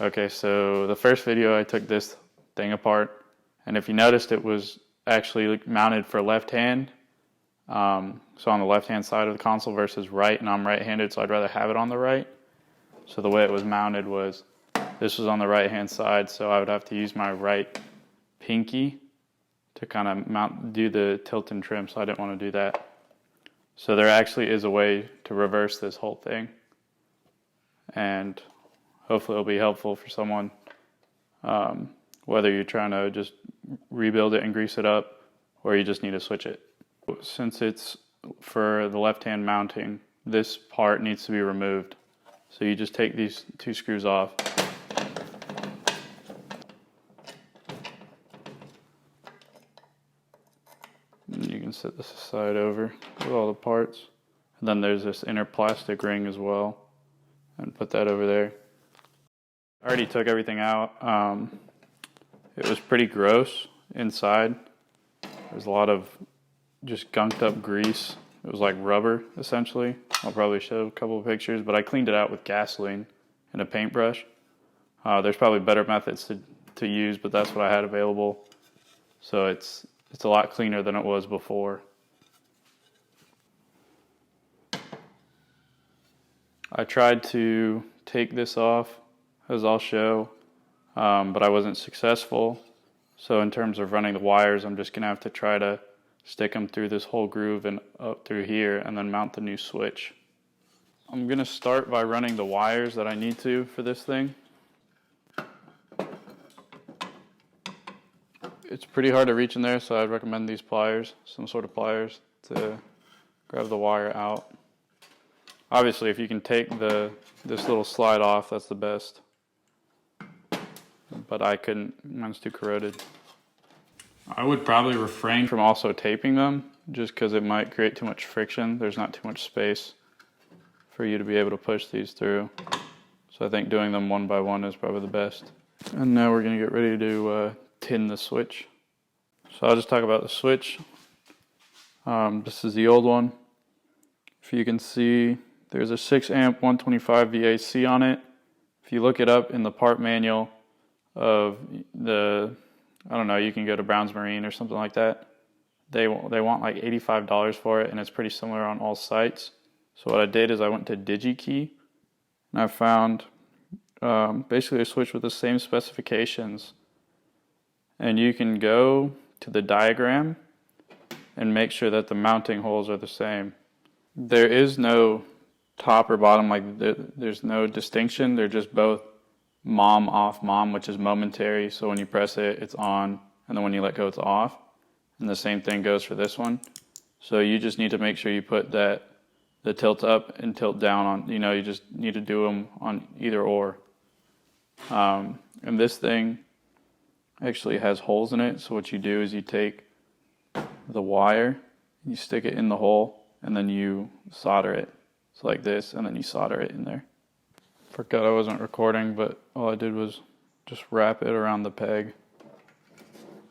Okay, so the first video I took this thing apart, and if you noticed, it was actually mounted for left hand. So on the left hand side of the console versus right, and I'm right-handed, so I'd rather have it on the right. So the way it was mounted was, this was on the right hand side, so I would have to use my right pinky to kind of do the tilt and trim, so I didn't want to do that. So there actually is a way to reverse this whole thing, and hopefully it'll be helpful for someone, whether you're trying to just rebuild it and grease it up, or you just need to switch it. Since it's for the left hand mounting, this part needs to be removed. So you just take these two screws off. And you can set this aside over with all the parts. And then there's this inner plastic ring as well, and put that over there. I already took everything out. It was pretty gross inside. There's a lot of just gunked up grease. It was like rubber, essentially. I'll probably show a couple of pictures, but I cleaned it out with gasoline and a paintbrush. There's probably better methods to use, but that's what I had available. So it's a lot cleaner than it was before. I tried to take this off, as I'll show, but I wasn't successful. So in terms of running the wires, I'm just gonna have to try to stick them through this whole groove and up through here, and then mount the new switch. I'm gonna start by running the wires that I need to for this thing. It's pretty hard to reach in there, so I'd recommend these pliers, some sort of pliers, to grab the wire out. Obviously, if you can take this little slide off, that's the best. But I couldn't, mine's too corroded. I would probably refrain from also taping them, just because it might create too much friction. There's not too much space for you to be able to push these through. So I think doing them one by one is probably the best. And now we're gonna get ready to tin the switch. So I'll just talk about the switch. This is the old one. If you can see, there's a 6 amp 125 VAC on it. If you look it up in the part manual of I don't know, you can go to Brown's Marine or something like that. They want like $85 for it, and it's pretty similar on all sites. So what I did is I went to DigiKey, and I found basically a switch with the same specifications. And you can go to the diagram and make sure that the mounting holes are the same. There is no top or bottom, like there's no distinction. They're just both mom, off, mom, which is momentary. So when you press it, it's on, and then when you let go, it's off. And the same thing goes for this one. So you just need to make sure you put the tilt up and tilt down on, you just need to do them on either or. And this thing actually has holes in it. So what you do is you take the wire, you stick it in the hole, and then you solder it. So like this, and then you solder it in there. Forgot I wasn't recording, but all I did was just wrap it around the peg.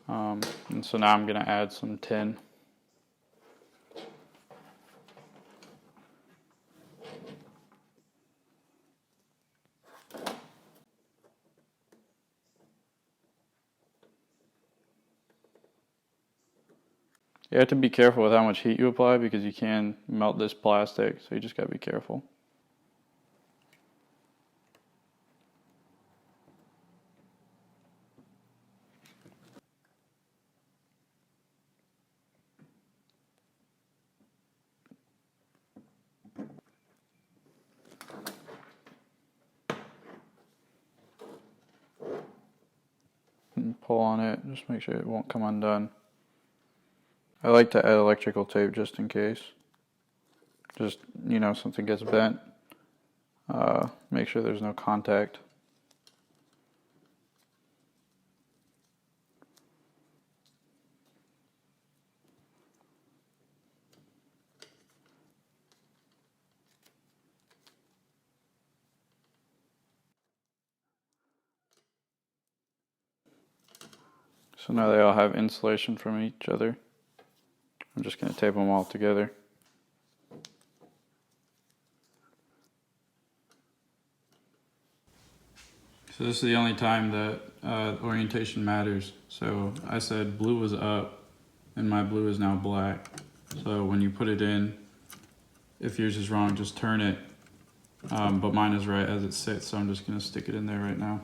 And so now I'm going to add some tin. You have to be careful with how much heat you apply, because you can melt this plastic, so you just got to be careful. And pull on it, just make sure it won't come undone. I like to add electrical tape just in case. Just, something gets bent. Make sure there's no contact. So now they all have insulation from each other. I'm just going to tape them all together. So this is the only time that orientation matters. So I said blue was up and my blue is now black. So when you put it in, if yours is wrong, just turn it. But mine is right as it sits, so I'm just gonna stick it in there right now.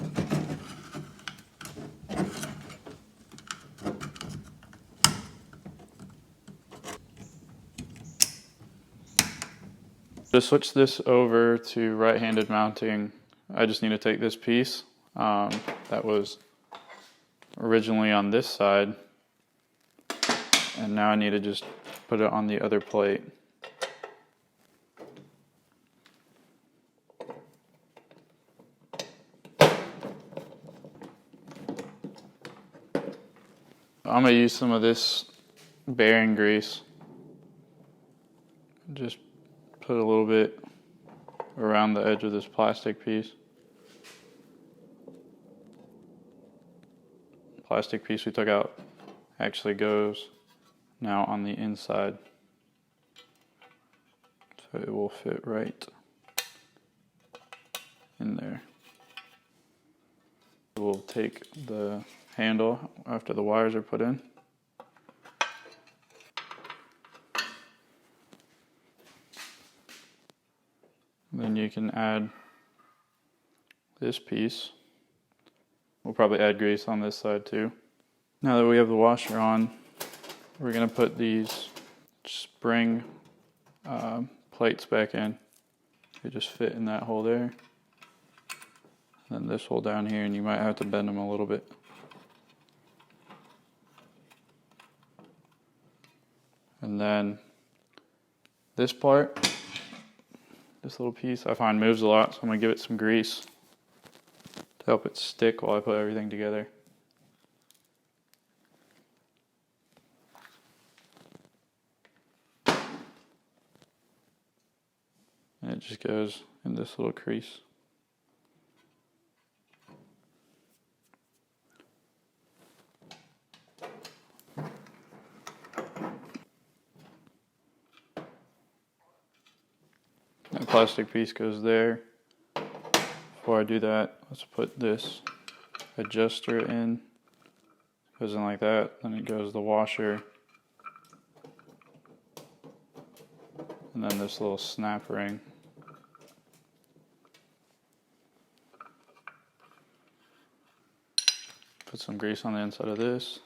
To switch this over to right-handed mounting, I just need to take this piece that was originally on this side, and now I need to just put it on the other plate. I'm going to use some of this bearing grease. Just put a little bit around the edge of this plastic piece. Plastic piece we took out actually goes now on the inside, so it will fit right in there. We'll take the handle after the wires are put in. Then you can add this piece. We'll probably add grease on this side too. Now that we have the washer on, we're going to put these spring plates back in. They just fit in that hole there. And then this hole down here, and you might have to bend them a little bit. And then this part, this little piece, I find moves a lot, so I'm going to give it some grease to help it stick while I put everything together. And it just goes in this little crease. That plastic piece goes there. Before I do that, let's put this adjuster in. Goes in like that, then it goes the washer. And then this little snap ring. Put some grease on the inside of this.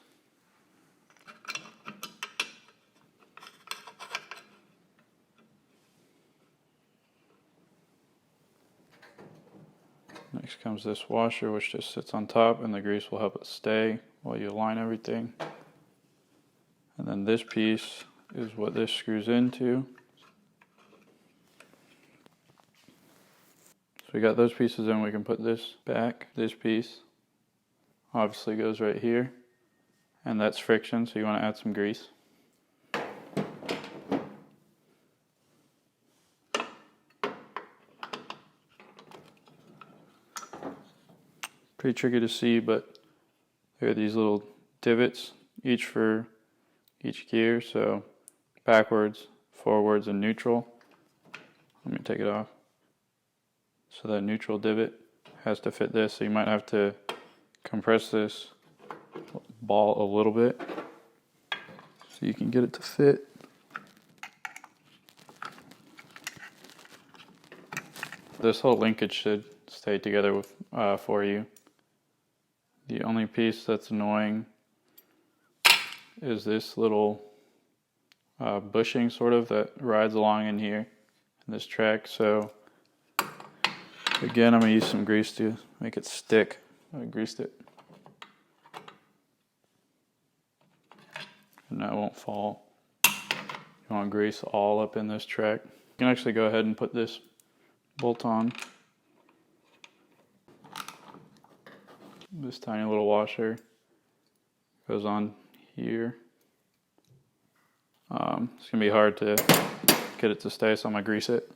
Next comes this washer, which just sits on top, and the grease will help it stay while you align everything. And then this piece is what this screws into. So we got those pieces in, we can put this back. This piece obviously goes right here, and that's friction, so you want to add some grease. Pretty tricky to see, but there are these little divots, each for each gear, so backwards, forwards, and neutral. Let me take it off. So that neutral divot has to fit this, so you might have to compress this ball a little bit so you can get it to fit. This whole linkage should stay together with for you. The only piece that's annoying is this little bushing sort of that rides along in here in this track. So again, I'm going to use some grease to make it stick. I greased it. And that won't fall. You want grease all up in this track. You can actually go ahead and put this bolt on. This tiny little washer goes on here. It's going to be hard to get it to stay, so I'm going to grease it.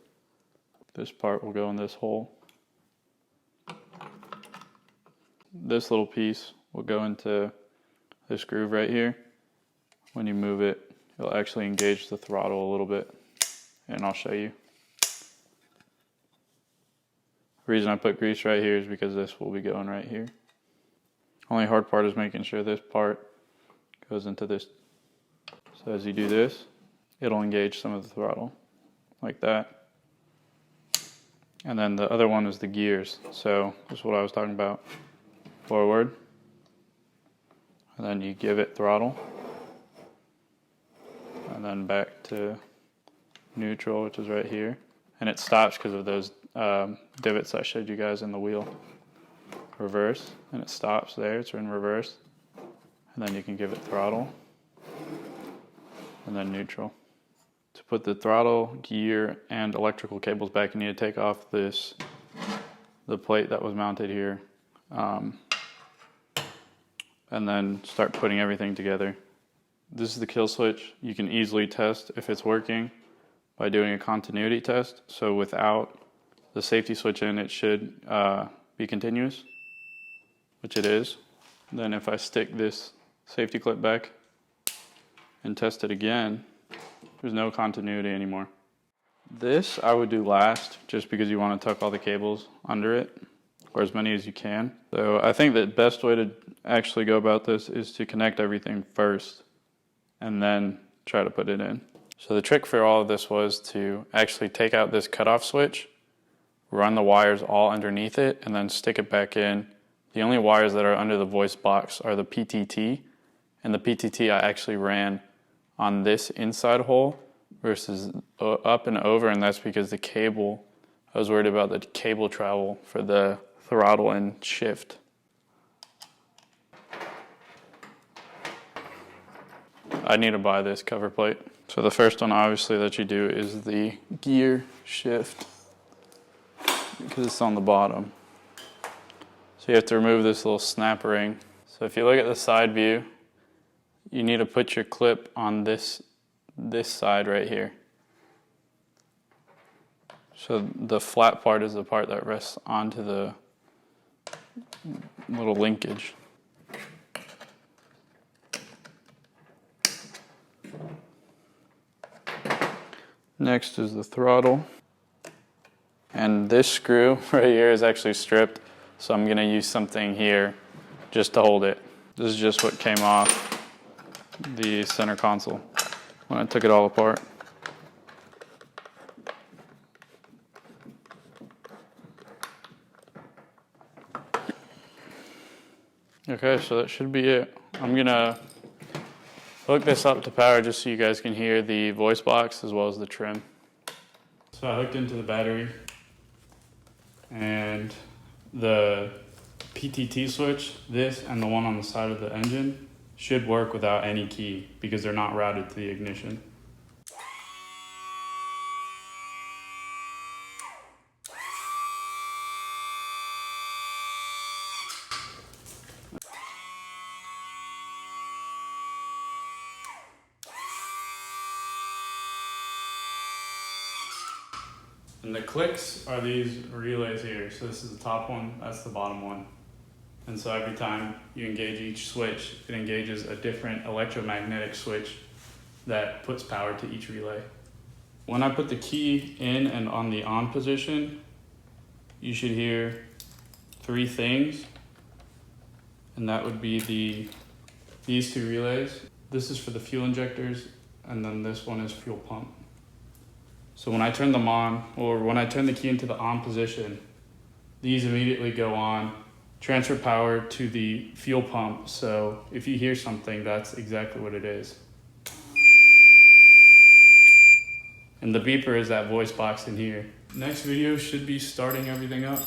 This part will go in this hole. This little piece will go into this groove right here. When you move it, it'll actually engage the throttle a little bit, and I'll show you. The reason I put grease right here is because this will be going right here. Only hard part is making sure this part goes into this. So as you do this, it'll engage some of the throttle, like that. And then the other one is the gears. So this is what I was talking about. Forward. And then you give it throttle. And then back to neutral, which is right here. And it stops because of those divots I showed you guys in the wheel. Reverse, and it stops there, it's in reverse. And then you can give it throttle. And then neutral. To put the throttle, gear, and electrical cables back, you need to take off the plate that was mounted here. And then start putting everything together. This is the kill switch. You can easily test if it's working by doing a continuity test. So without the safety switch in, it should be continuous, which it is. Then if I stick this safety clip back and test it again, there's no continuity anymore. This I would do last, just because you want to tuck all the cables under it, or as many as you can. So I think the best way to actually go about this is to connect everything first and then try to put it in. So the trick for all of this was to actually take out this cutoff switch, run the wires all underneath it, and then stick it back in. The only wires that are under the voice box are the PTT, and the PTT I actually ran on this inside hole versus up and over, and that's because the cable, I was worried about the cable travel for the throttle and shift. I need to buy this cover plate. So the first one obviously that you do is the gear shift, because it's on the bottom. So you have to remove this little snap ring. So if you look at the side view, you need to put your clip on this side right here. So the flat part is the part that rests onto the little linkage. Next is the throttle. And this screw right here is actually stripped, so I'm gonna use something here just to hold it. This is just what came off the center console when I took it all apart. Okay, so that should be it. I'm gonna hook this up to power just so you guys can hear the voice box as well as the trim. So I hooked into the battery, and the PTT switch, this and the one on the side of the engine, should work without any key because they're not routed to the ignition. And the clicks are these relays here. So this is the top one, that's the bottom one. And so every time you engage each switch, it engages a different electromagnetic switch that puts power to each relay. When I put the key in and on the on position, you should hear three things. And that would be these two relays. This is for the fuel injectors, and then this one is fuel pump. So when I turn them on, or when I turn the key into the on position, these immediately go on, transfer power to the fuel pump. So if you hear something, that's exactly what it is. And the beeper is that voice box in here. Next video should be starting everything up.